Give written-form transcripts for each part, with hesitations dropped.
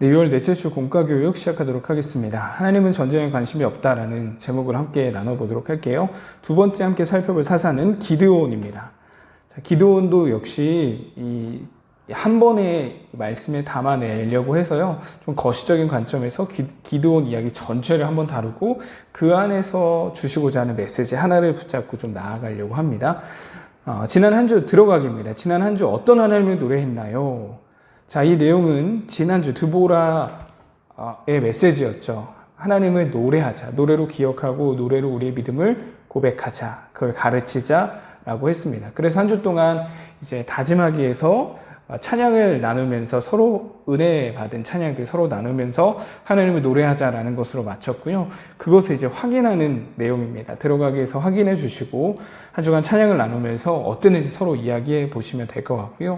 네, 6월 넷째 주 공과교육 시작하도록 하겠습니다. 하나님은 전쟁에 관심이 없다라는 제목을 함께 나눠보도록 할게요. 두 번째 함께 살펴볼 사사는 기드온입니다. 자, 기드온도 역시 한 번의 말씀에 담아내려고 해서요, 좀 거시적인 관점에서 기드온 이야기 전체를 한번 다루고 그 안에서 주시고자 하는 메시지 하나를 붙잡고 좀 나아가려고 합니다. 지난 한 주 들어가기입니다. 지난 한 주 어떤 하나님을 노래했나요? 자, 이 내용은 지난주 드보라의 메시지였죠. 하나님을 노래하자. 노래로 기억하고 노래로 우리의 믿음을 고백하자. 그걸 가르치자라고 했습니다. 그래서 한 주 동안 이제 다짐하기에서 찬양을 나누면서 서로 은혜 받은 찬양들 서로 나누면서 하나님을 노래하자라는 것으로 마쳤고요. 그것을 이제 확인하는 내용입니다. 들어가기 위해서 확인해 주시고 한 주간 찬양을 나누면서 어땠는지 서로 이야기해 보시면 될 것 같고요.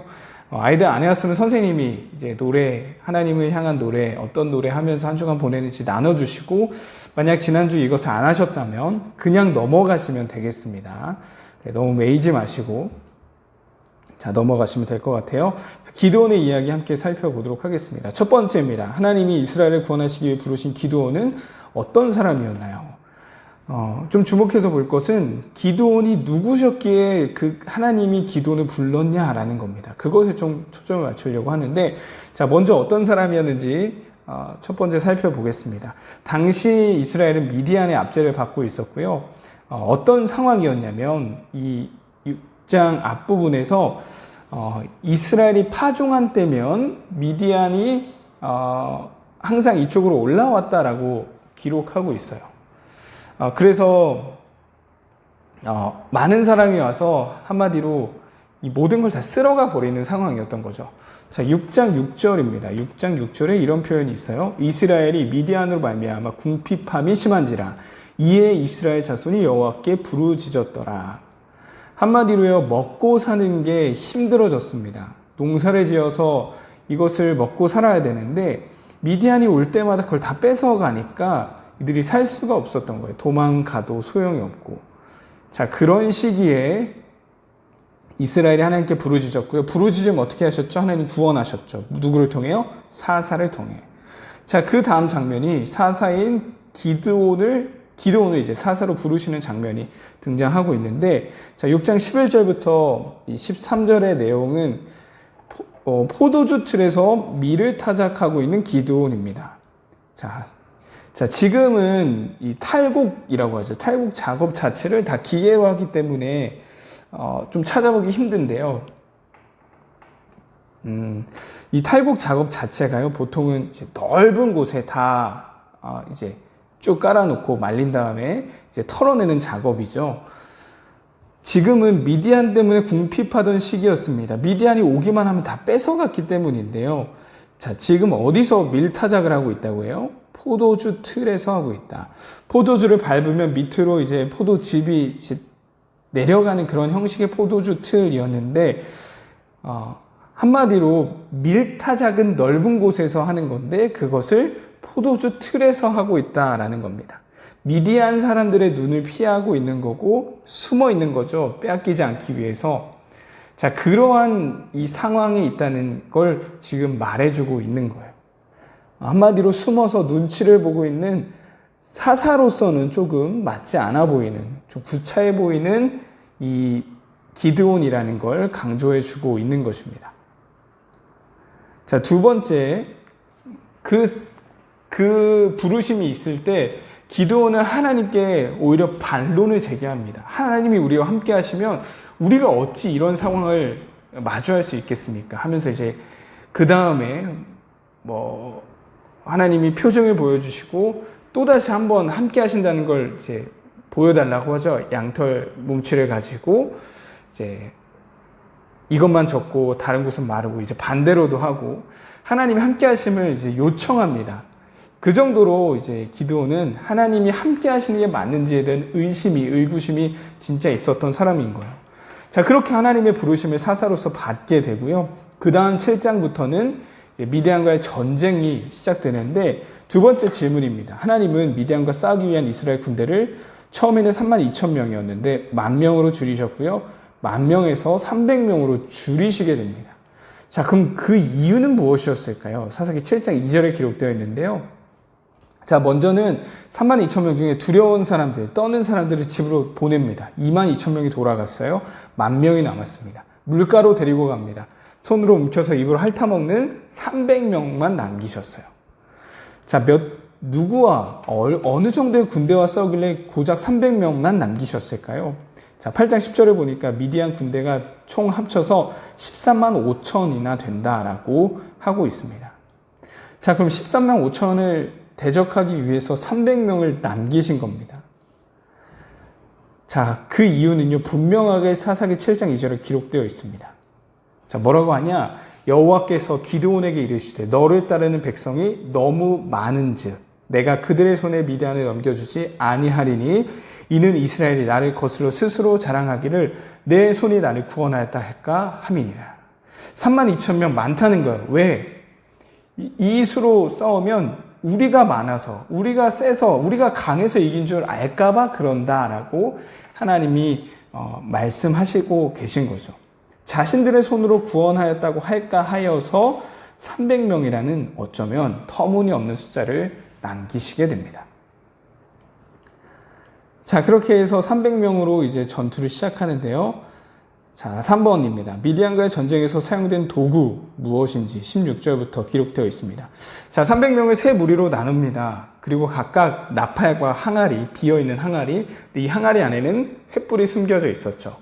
아이들 안 해왔으면 선생님이 이제 노래, 하나님을 향한 노래, 어떤 노래 하면서 한 주간 보내는지 나눠주시고, 만약 지난주 이것을 안 하셨다면 그냥 넘어가시면 되겠습니다. 네, 너무 매이지 마시고, 자, 넘어가시면 될 것 같아요. 기드온의 이야기 함께 살펴보도록 하겠습니다. 첫 번째입니다. 하나님이 이스라엘을 구원하시기 위해 부르신 기드온은 어떤 사람이었나요? 좀 주목해서 볼 것은 기드온이 누구셨기에 그 하나님이 기드온을 불렀냐라는 겁니다. 그것에 좀 초점을 맞추려고 하는데, 자, 먼저 어떤 사람이었는지 첫 번째 살펴보겠습니다. 당시 이스라엘은 미디안의 압제를 받고 있었고요. 어떤 상황이었냐면 이 6장 앞부분에서 이스라엘이 파종한 때면 미디안이 항상 이쪽으로 올라왔다라고 기록하고 있어요. 그래서 많은 사람이 와서 한마디로 이 모든 걸 다 쓸어가 버리는 상황이었던 거죠. 자, 6장 6절입니다. 6장 6절에 이런 표현이 있어요. 이스라엘이 미디안으로 말미암아 궁핍함이 심한지라 이에 이스라엘 자손이 여호와께 부르짖었더라. 한마디로요, 먹고 사는 게 힘들어졌습니다. 농사를 지어서 이것을 먹고 살아야 되는데 미디안이 올 때마다 그걸 다 뺏어가니까 이들이 살 수가 없었던 거예요. 도망가도 소용이 없고. 자, 그런 시기에 이스라엘이 하나님께 부르짖었고요. 부르짖으면 어떻게 하셨죠? 하나님 구원하셨죠. 누구를 통해요? 사사를 통해. 자, 그 다음 장면이 사사인 기드온을 이제 사사로 부르시는 장면이 등장하고 있는데, 자, 6장 11절부터 13절의 내용은 포도주 틀에서 밀을 타작하고 있는 기드온입니다. 자, 지금은 이 탈곡이라고 하죠. 탈곡 작업 자체를 다 기계로 하기 때문에 좀 찾아보기 힘든데요. 이 탈곡 작업 자체가요, 보통은 이제 넓은 곳에 다 이제 쭉 깔아놓고 말린 다음에 이제 털어내는 작업이죠. 지금은 미디안 때문에 궁핍하던 시기였습니다. 미디안이 오기만 하면 다 뺏어갔기 때문인데요. 자, 지금 어디서 밀타작을 하고 있다고 해요? 포도주 틀에서 하고 있다. 포도주를 밟으면 밑으로 이제 포도즙이 이제 내려가는 그런 형식의 포도주 틀이었는데, 한마디로 밀타작은 넓은 곳에서 하는 건데 그것을 포도주 틀에서 하고 있다라는 겁니다. 미디안 사람들의 눈을 피하고 있는 거고 숨어 있는 거죠. 빼앗기지 않기 위해서. 자, 그러한 이 상황에 있다는 걸 지금 말해주고 있는 거예요. 한마디로 숨어서 눈치를 보고 있는 사사로서는 조금 맞지 않아 보이는, 좀 구차해 보이는 이 기드온이라는 걸 강조해주고 있는 것입니다. 자, 두 번째, 그 부르심이 있을 때 기드온은 하나님께 오히려 반론을 제기합니다. 하나님이 우리와 함께 하시면 우리가 어찌 이런 상황을 마주할 수 있겠습니까? 하면서 이제 그 다음에 하나님이 표정을 보여주시고 또다시 한번 함께 하신다는 걸 이제 보여달라고 하죠. 양털 뭉치를 가지고 이제 이것만 적고 다른 곳은 마르고 이제 반대로도 하고 하나님이 함께 하심을 이제 요청합니다. 그 정도로 이제 기드온은 하나님이 함께 하시는 게 맞는지에 대한 의구심이 진짜 있었던 사람인 거예요. 자, 그렇게 하나님의 부르심을 사사로서 받게 되고요. 그 다음 7장부터는 미디안과의 전쟁이 시작되는데, 두 번째 질문입니다. 하나님은 미디안과 싸우기 위한 이스라엘 군대를 처음에는 32,000명이었는데 10,000명으로 줄이셨고요. 10,000명에서 300명으로 줄이시게 됩니다. 자, 그럼 그 이유는 무엇이었을까요? 사사기 7장 2절에 기록되어 있는데요. 자, 먼저는 32,000명 중에 두려운 사람들, 떠는 사람들을 집으로 보냅니다. 22,000명이 돌아갔어요. 10,000명이 남았습니다. 물가로 데리고 갑니다. 손으로 움켜서 입으로 핥아먹는 300명만 남기셨어요. 자, 누구와 어느 정도의 군대와 싸우길래 고작 300명만 남기셨을까요? 자, 8장 10절에 보니까 미디안 군대가 총 합쳐서 13만 5천이나 된다라고 하고 있습니다. 자, 그럼 13만 5천을 대적하기 위해서 300명을 남기신 겁니다. 자, 그 이유는요, 분명하게 사사기 7장 2절에 기록되어 있습니다. 자, 뭐라고 하냐? 여호와께서 기드온에게 이르시되 너를 따르는 백성이 너무 많은즉 내가 그들의 손에 미디안을 넘겨주지 아니하리니 이는 이스라엘이 나를 거슬러 스스로 자랑하기를 내 손이 나를 구원하였다 할까 함이니라. 32,000명 많다는 거예요. 왜? 이 수로 싸우면 우리가 많아서, 우리가 세서, 우리가 강해서 이긴 줄 알까봐 그런다라고 하나님이 말씀하시고 계신 거죠. 자신들의 손으로 구원하였다고 할까 하여서 300명이라는 어쩌면 터무니없는 숫자를 남기시게 됩니다. 자, 그렇게 해서 300명으로 이제 전투를 시작하는데요. 자, 3번입니다. 미디안과의 전쟁에서 사용된 도구 무엇인지 16절부터 기록되어 있습니다. 자, 300명을 세 무리로 나눕니다. 그리고 각각 나팔과 항아리, 비어있는 항아리, 이 항아리 안에는 횃불이 숨겨져 있었죠.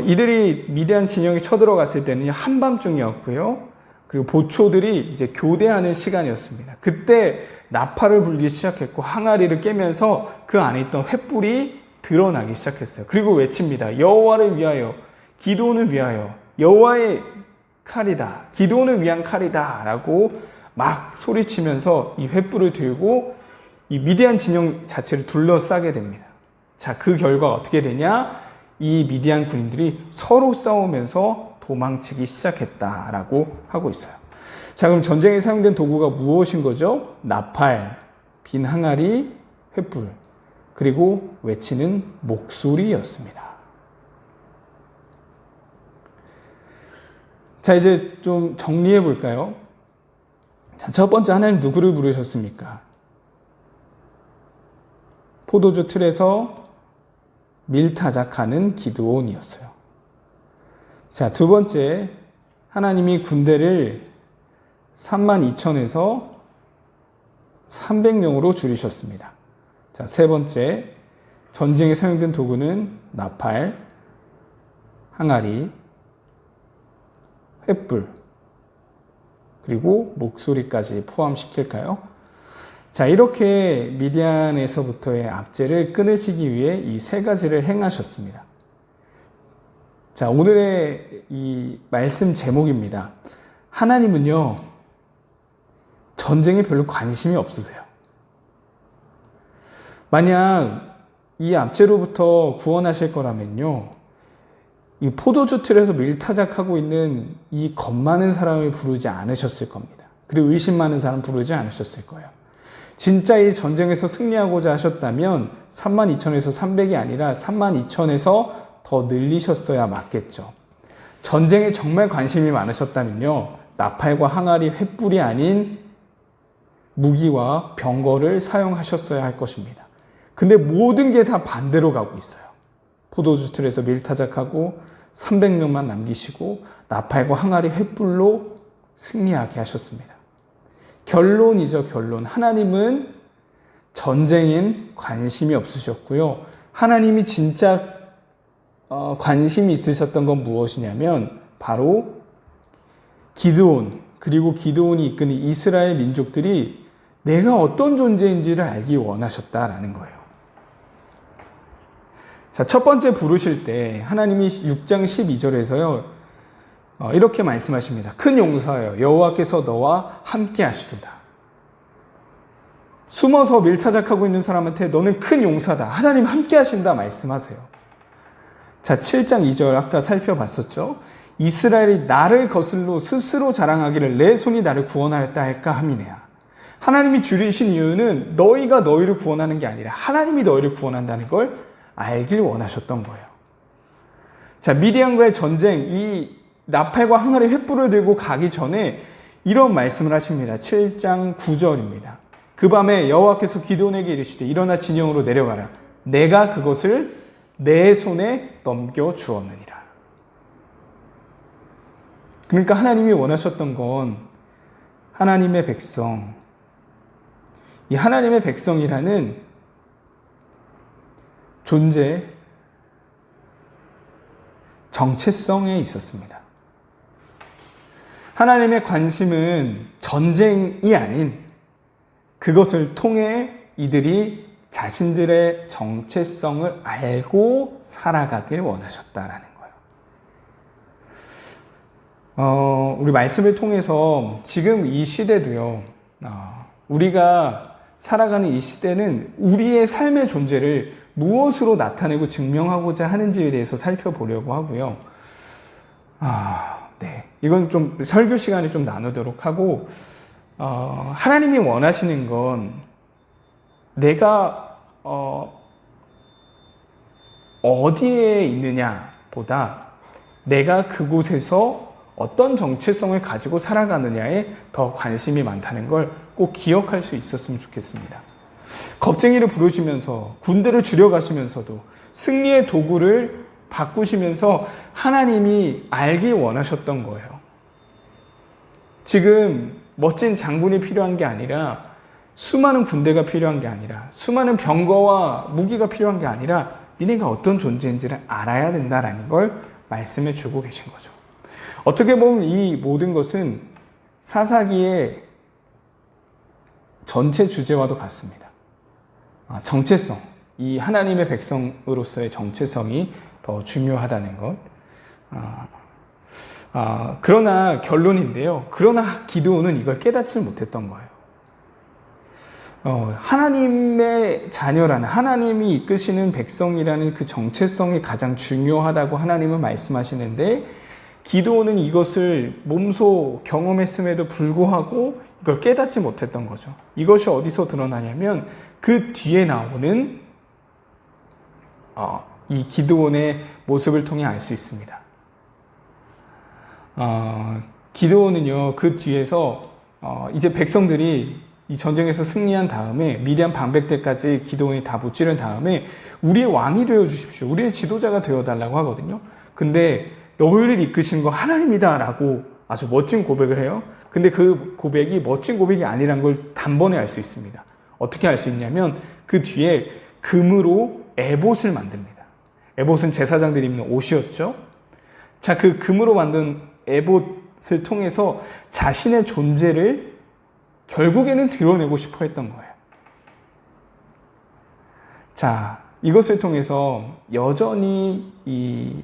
이들이 미디안 진영에 쳐들어갔을 때는 한밤중이었고요. 그리고 보초들이 이제 교대하는 시간이었습니다. 그때 나팔을 불기 시작했고 항아리를 깨면서 그 안에 있던 횃불이 드러나기 시작했어요. 그리고 외칩니다. 여호와를 위하여, 기드온을 위하여, 여호와의 칼이다, 기드온을 위한 칼이다 라고 막 소리치면서 이 횃불을 들고 이 미디안 진영 자체를 둘러싸게 됩니다. 자, 그 결과가 어떻게 되냐? 이 미디안 군인들이 서로 싸우면서 도망치기 시작했다라고 하고 있어요. 자, 그럼 전쟁에 사용된 도구가 무엇인 거죠? 나팔, 빈 항아리, 횃불, 그리고 외치는 목소리였습니다. 자, 이제 좀 정리해 볼까요? 자, 첫 번째, 하나님 누구를 부르셨습니까? 포도주 틀에서 밀타작하는 기드온이었어요. 자, 두 번째, 하나님이 군대를 32,000에서 300명으로 줄이셨습니다. 자, 세 번째, 전쟁에 사용된 도구는 나팔, 항아리, 횃불, 그리고 목소리까지 포함시킬까요? 자, 이렇게 미디안에서부터의 압제를 끊으시기 위해 이 세 가지를 행하셨습니다. 자, 오늘의 이 말씀 제목입니다. 하나님은요, 전쟁에 별로 관심이 없으세요. 만약 이 압제로부터 구원하실 거라면요, 이 포도주 틀에서 밀타작하고 있는 이 겁 많은 사람을 부르지 않으셨을 겁니다. 그리고 의심 많은 사람 부르지 않으셨을 거예요. 진짜 이 전쟁에서 승리하고자 하셨다면 32,000에서 300이 아니라 32,000에서 더 늘리셨어야 맞겠죠. 전쟁에 정말 관심이 많으셨다면요, 나팔과 항아리, 횃불이 아닌 무기와 병거를 사용하셨어야 할 것입니다. 근데 모든 게 다 반대로 가고 있어요. 포도주 틀에서 밀타작하고 300명만 남기시고 나팔과 항아리, 횃불로 승리하게 하셨습니다. 결론이죠, 결론. 하나님은 전쟁엔 관심이 없으셨고요. 하나님이 진짜 관심이 있으셨던 건 무엇이냐면 바로 기드온, 그리고 기드온이 이끄는 이스라엘 민족들이 내가 어떤 존재인지를 알기 원하셨다라는 거예요. 자, 첫 번째 부르실 때 하나님이 6장 12절에서요 이렇게 말씀하십니다. 큰 용사여, 여호와께서 너와 함께 하시도다. 숨어서 밀타작하고 있는 사람한테 너는 큰 용사다, 하나님 함께 하신다 말씀하세요. 자, 7장 2절 아까 살펴봤었죠. 이스라엘이 나를 거슬러 스스로 자랑하기를 내 손이 나를 구원하였다 할까 함이네야. 하나님이 줄이신 이유는 너희가 너희를 구원하는 게 아니라 하나님이 너희를 구원한다는 걸 알길 원하셨던 거예요. 자, 미디안과의 전쟁, 이 나팔과 항아리 횃불을 들고 가기 전에 이런 말씀을 하십니다. 7장 9절입니다. 그 밤에 여호와께서 기드온에게 이르시되 일어나 진영으로 내려가라. 내가 그것을 내 손에 넘겨 주었느니라. 그러니까 하나님이 원하셨던 건 하나님의 백성, 이 하나님의 백성이라는 존재, 정체성에 있었습니다. 하나님의 관심은 전쟁이 아닌 그것을 통해 이들이 자신들의 정체성을 알고 살아가길 원하셨다라는 거예요. 우리 말씀을 통해서 지금 이 시대도요, 우리가 살아가는 이 시대는 우리의 삶의 존재를 무엇으로 나타내고 증명하고자 하는지에 대해서 살펴보려고 하고요. 네. 이건 좀 설교 시간에 좀 나누도록 하고, 하나님이 원하시는 건 내가, 어디에 있느냐 보다 내가 그곳에서 어떤 정체성을 가지고 살아가느냐에 더 관심이 많다는 걸 꼭 기억할 수 있었으면 좋겠습니다. 겁쟁이를 부르시면서 군대를 줄여가시면서도 승리의 도구를 바꾸시면서 하나님이 알길 원하셨던 거예요. 지금 멋진 장군이 필요한 게 아니라, 수많은 군대가 필요한 게 아니라, 수많은 병거와 무기가 필요한 게 아니라 니네가 어떤 존재인지를 알아야 된다라는 걸 말씀해 주고 계신 거죠. 어떻게 보면 이 모든 것은 사사기의 전체 주제와도 같습니다. 정체성, 이 하나님의 백성으로서의 정체성이 더 중요하다는 것. 그러나 결론인데요. 그러나 기드온은 이걸 깨닫지 못했던 거예요. 하나님의 자녀라는, 하나님이 이끄시는 백성이라는 그 정체성이 가장 중요하다고 하나님은 말씀하시는데, 기드온은 이것을 몸소 경험했음에도 불구하고 이걸 깨닫지 못했던 거죠. 이것이 어디서 드러나냐면 그 뒤에 나오는 이 기드온의 모습을 통해 알 수 있습니다. 기드온은요, 그 뒤에서 이제 백성들이 이 전쟁에서 승리한 다음에 미디안 방백들까지 기드온이 다 무찌른 다음에 우리의 왕이 되어 주십시오, 우리의 지도자가 되어 달라고 하거든요. 근데 너희를 이끄신 거 하나님이다 라고 아주 멋진 고백을 해요. 근데 그 고백이 멋진 고백이 아니란 걸 단번에 알 수 있습니다. 어떻게 알 수 있냐면 그 뒤에 금으로 에봇을 만듭니다. 에봇은 제사장들이 입는 옷이었죠. 자, 그 금으로 만든 에봇을 통해서 자신의 존재를 결국에는 드러내고 싶어 했던 거예요. 자, 이것을 통해서 여전히 이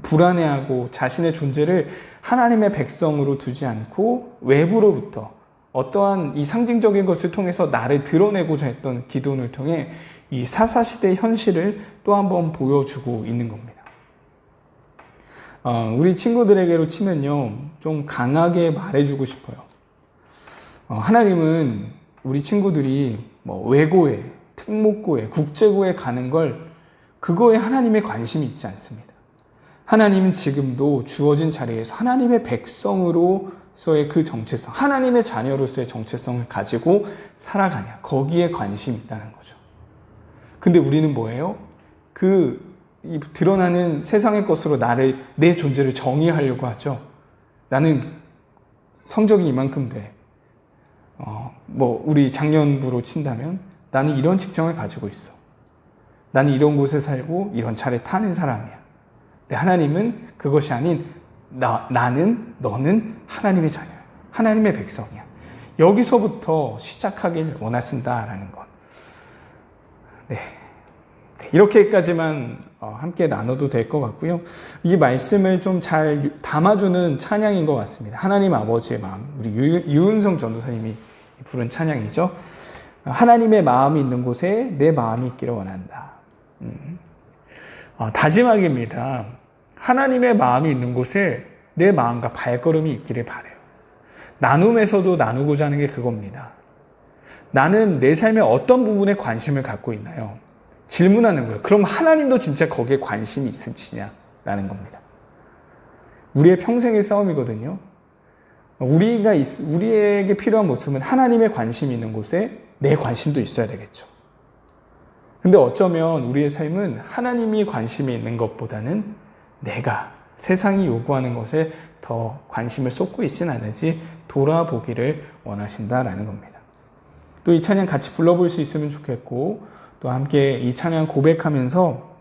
불안해하고 자신의 존재를 하나님의 백성으로 두지 않고 외부로부터 어떠한 이 상징적인 것을 통해서 나를 드러내고자 했던 기드온을 통해 이 사사시대의 현실을 또 한 번 보여주고 있는 겁니다. 우리 친구들에게로 치면요, 좀 강하게 말해주고 싶어요. 하나님은 우리 친구들이 외고에, 특목고에, 국제고에 가는 걸, 그거에 하나님의 관심이 있지 않습니다. 하나님은 지금도 주어진 자리에서 하나님의 백성으로서의 그 정체성, 하나님의 자녀로서의 정체성을 가지고 살아가냐, 거기에 관심이 있다는 거죠. 근데 우리는 뭐예요? 이 드러나는 세상의 것으로 내 존재를 정의하려고 하죠. 나는 성적이 이만큼 돼. 우리 작년부로 친다면 나는 이런 직장을 가지고 있어. 나는 이런 곳에 살고 이런 차를 타는 사람이야. 근데 하나님은 그것이 아닌 나는, 너는 하나님의 자녀야. 하나님의 백성이야. 여기서부터 시작하길 원하신다라는 것. 네. 이렇게까지만 함께 나눠도 될 것 같고요. 이 말씀을 좀 잘 담아주는 찬양인 것 같습니다. 하나님 아버지의 마음, 우리 유은성 전도사님이 부른 찬양이죠. 하나님의 마음이 있는 곳에 내 마음이 있기를 원한다. 다짐하기입니다. 하나님의 마음이 있는 곳에 내 마음과 발걸음이 있기를 바라요. 나눔에서도 나누고자 하는 게 그겁니다. 나는 내 삶의 어떤 부분에 관심을 갖고 있나요? 질문하는 거예요. 그럼 하나님도 진짜 거기에 관심이 있으시냐라는 겁니다. 우리의 평생의 싸움이거든요. 우리에게 필요한 모습은 하나님의 관심이 있는 곳에 내 관심도 있어야 되겠죠. 근데 어쩌면 우리의 삶은 하나님이 관심이 있는 것보다는 내가 세상이 요구하는 것에 더 관심을 쏟고 있지는 않은지 돌아보기를 원하신다라는 겁니다. 또 이 찬양 같이 불러볼 수 있으면 좋겠고, 또 함께 이 찬양 고백하면서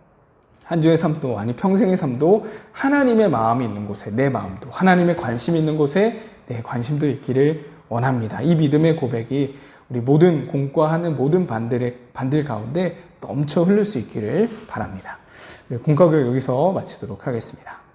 한 주의 삶도, 아니 평생의 삶도 하나님의 마음이 있는 곳에 내 마음도, 하나님의 관심이 있는 곳에 내 관심도 있기를 원합니다. 이 믿음의 고백이 우리 모든 공과하는 모든 반들 가운데 넘쳐 흐를 수 있기를 바랍니다. 공과교육 여기서 마치도록 하겠습니다.